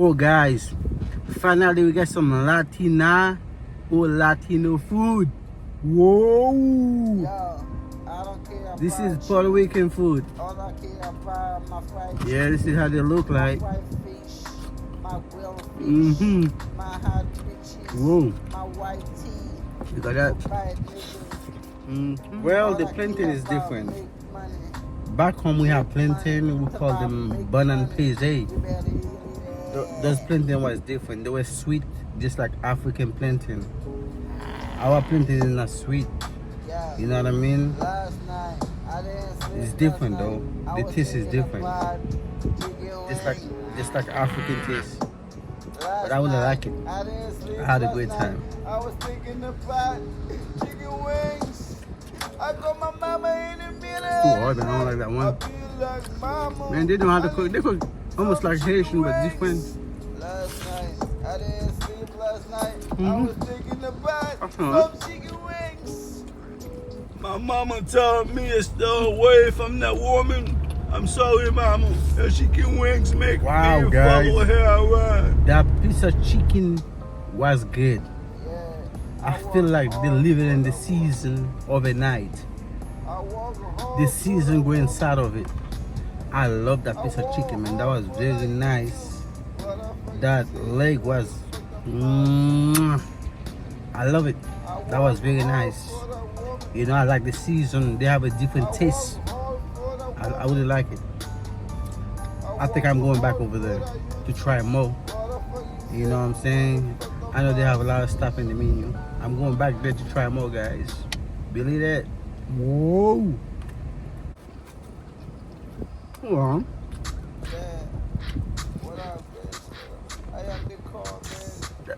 Oh guys, finally we got some Latina or Latino food. Whoa! Yo, I don't care. This is Puerto Rican food. All I care about my fried Yeah, this is how they look like. my fried fish, my grilled fish, Mm-hmm. my hot bitches, Whoa. my white tea. You got that? Fried niggas. Well, All the I plantain care is about different. make money. Back home we have plantain, we call them bun and peze. You better eat it. Those plantain was different. They were sweet, just like African plantain. Our plantain is not sweet. Yeah. You know what I mean? Last night, I didn't sleep. It's different last though. night. The I was taste is thinking different. about chicken Just like African taste. Last But I wouldn't night, like it. I didn't sleep I had a last great night. time. I was thinking about chicken wings. I got my mama in the middle. It's too hard, man. I don't like that one. I feel like mama. Man, they know how to cook. They cook almost like Haitian, but different. Last night, I didn't sleep last night. I Mhm. was thinking about Uh-huh. some chicken wings. My mama told me to stay away from that woman. I'm sorry, mama. That chicken wings make Wow, me guys. follow her around. That piece of chicken was good. Yeah. I feel like they leave it in the season overnight. I walk The home. season go inside of it. I love that piece of chicken, man. That was very nice. That leg was, I love it. That was very nice. You know, I like the season. They have a different taste. I really like it. I think I'm going back over there to try more. You know what I'm saying? I know they have a lot of stuff in the menu. I'm going back there to try more, guys. Believe that? Whoa! Hold on.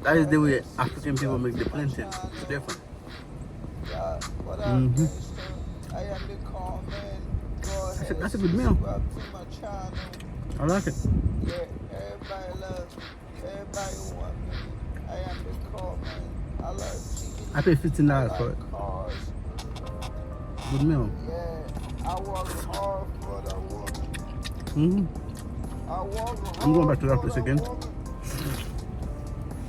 That is the way African people make the plantain. It's different. Mhm. That's a good meal. I like it. Yeah, everybody loves me. Everybody want me. I am the car man. I love chicken. I paid $15 for it. like cars. Good meal. Yeah, I work hard for the hmm woman. I work hard I'm going back to that for place the again. woman.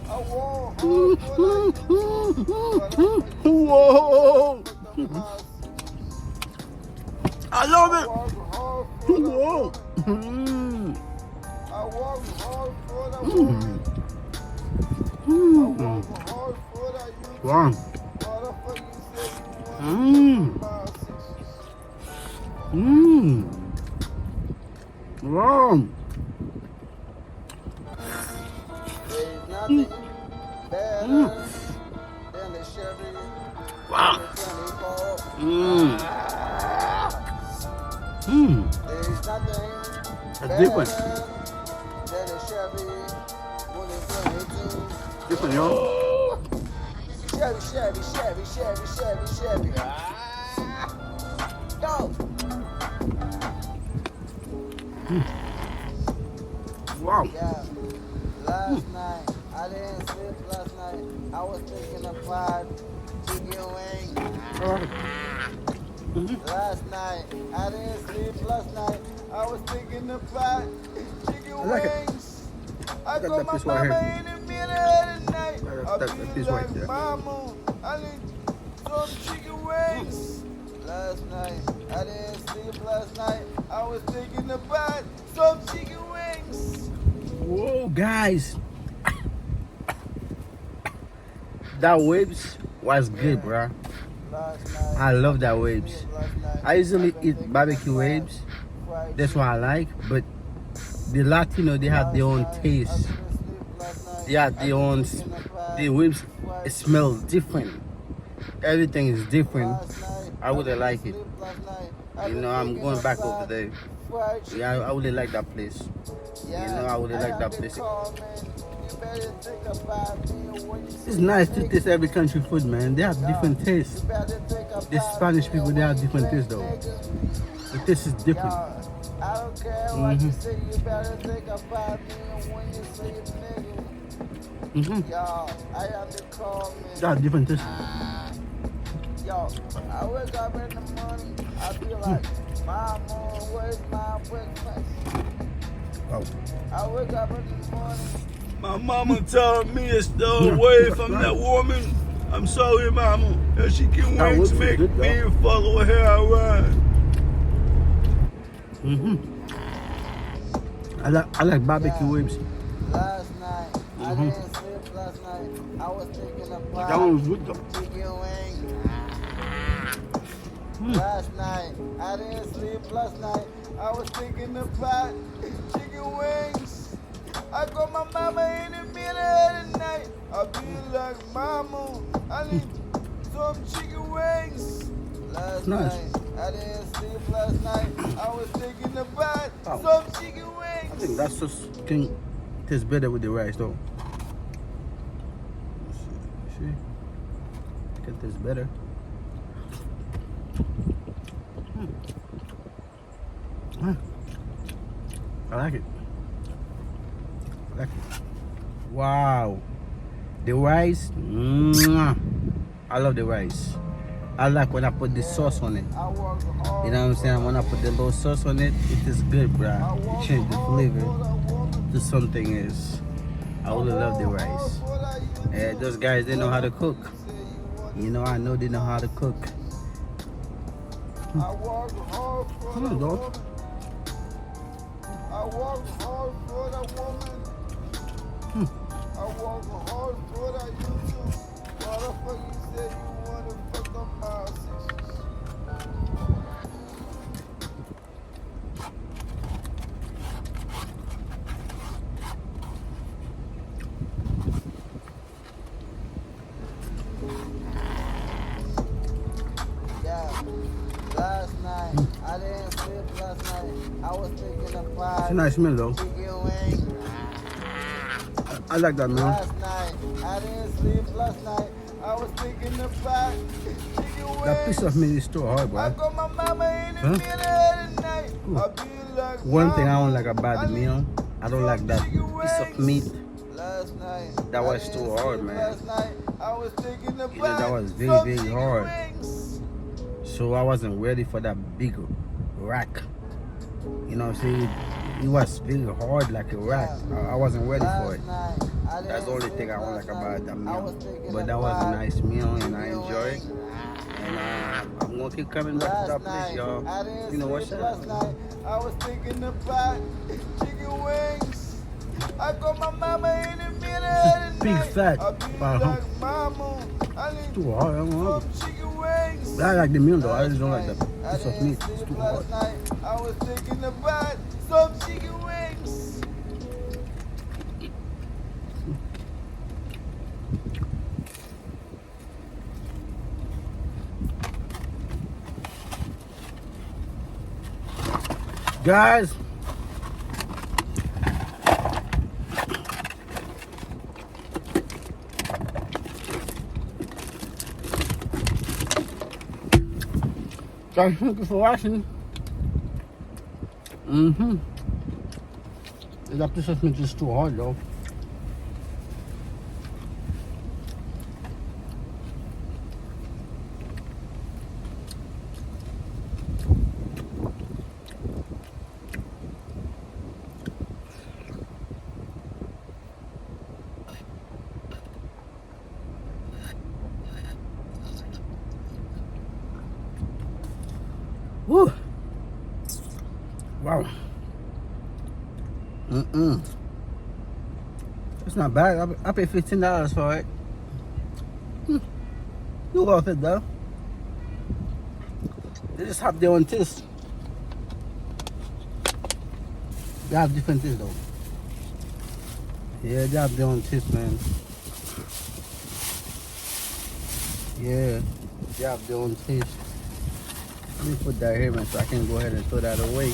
I work hard for the Whoa! I love it. Whoa! I work hard for the Mm. woman. I Mm. work hard for the youth. Wow. Motherfucker, you said you want Mm. Wow. There's nothing better than the Chevy Wow. 24. There's nothing That's different. than the Chevy 2022. Different, yo. Chevy. Go. Wow. Yeah. Last night, I didn't sleep last night. I was thinking about chicken wings. Last night, I didn't sleep last night. I was thinking about chicken I like it. wings. I Got got that my piece right mama here. in the middle of the night. That I piece feel right like there. mama, I need some chicken wings. Last night, I didn't sleep last night. I was thinking about some chicken wings. Whoa, guys. That waves was good, bruh. Last night, I love that waves. last night, I usually I've been eat thinking barbecue about waves. fried That's what I like. But the Latino, they have their own taste. They have their own. The waves smell different. Everything is different. I would like it. You know, I'm going back over there. Yeah, I really like that place. You know, I really like that place. It's nice to taste every country food, man. They have different tastes. The Spanish people, they have different tastes, though. The taste is different. I don't care what you say, you better think about me when you say nigga. Yo, I have to call me. They have different tastes. Yo, I wake up in the morning, I feel like, Mom, where's my breakfast? Oh. I wake up in the morning. My mama told me to stay away from that woman. I'm sorry, mama. If she can That wings looks make good, me though. follow her around. I like barbecue ribs. Last night, I Mhm. didn't sleep last night. I was thinking That about one was good though. chicken wings. Last night, I didn't sleep last night. I was thinking about chicken wings. I got my mama in the middle of the night. I be like, mama, I need some chicken wings. Last Nice. night, I didn't sleep last night. I was thinking about Oh. some chicken I wings. think that's just can taste better with the rice though. See? Can taste better. I like it. I like it. Wow. The rice. I love the rice. I like when I put the sauce on it. I work hard. You know what I'm saying? When I put the little sauce on it, it is good, bruh. It changes the flavor to something else. I really love the rice. And those guys, they know how to cook. You know, I know they know how to cook. I work hard for Come the on, dog. woman. I work hard for the woman. I work hard for the YouTube. Motherfucker, you said you want to fuck up my sisters. Yeah. Last night, I didn't sleep last night. I was thinking about It's a nice meal though. chicken wings. I like that meal. Last night, I didn't sleep last night. I was thinking about chicken wings. That piece of meat is too hard, I bro. got my mama in the Huh? middle of the night. Ooh. I be like, One thing I don't "Mama, like about the meal, I don't like that piece of meat. Last night, That I was didn't too hard, sleep man. Last night, I was thinking about You know, that was very, some very chicken hard. wings. So I wasn't ready for that big rack. You know what I'm saying? It was very hard like a rack. I wasn't ready for it. Last night, I That's the didn't only sleep thing I don't last like night. about that I was meal. thinking But that was a about nice meal and I chicken enjoy it. wings. And I'm gonna keep coming back to Last that place, night, y'all. I didn't You know what's sleep up? last night. I was thinking about chicken wings. I got my mama in the middle of the Big night. fat. I be like, mama, I need Too hard. I don't know. some chicken wings. But I like the meal though. I just don't like Last the night, I piece of didn't meat. It's sleep too hard. last night. I was thinking about some chicken wings. Guys, thank you for watching. That piece of meat is too hard though. Woo! Wow. It's not bad. I paid $15 for it. You worth it though. They just have their own taste. They have different taste though. Yeah, they have their own taste, man. Yeah, they have their own taste. Let me put that here, man, so I can go ahead and throw that away.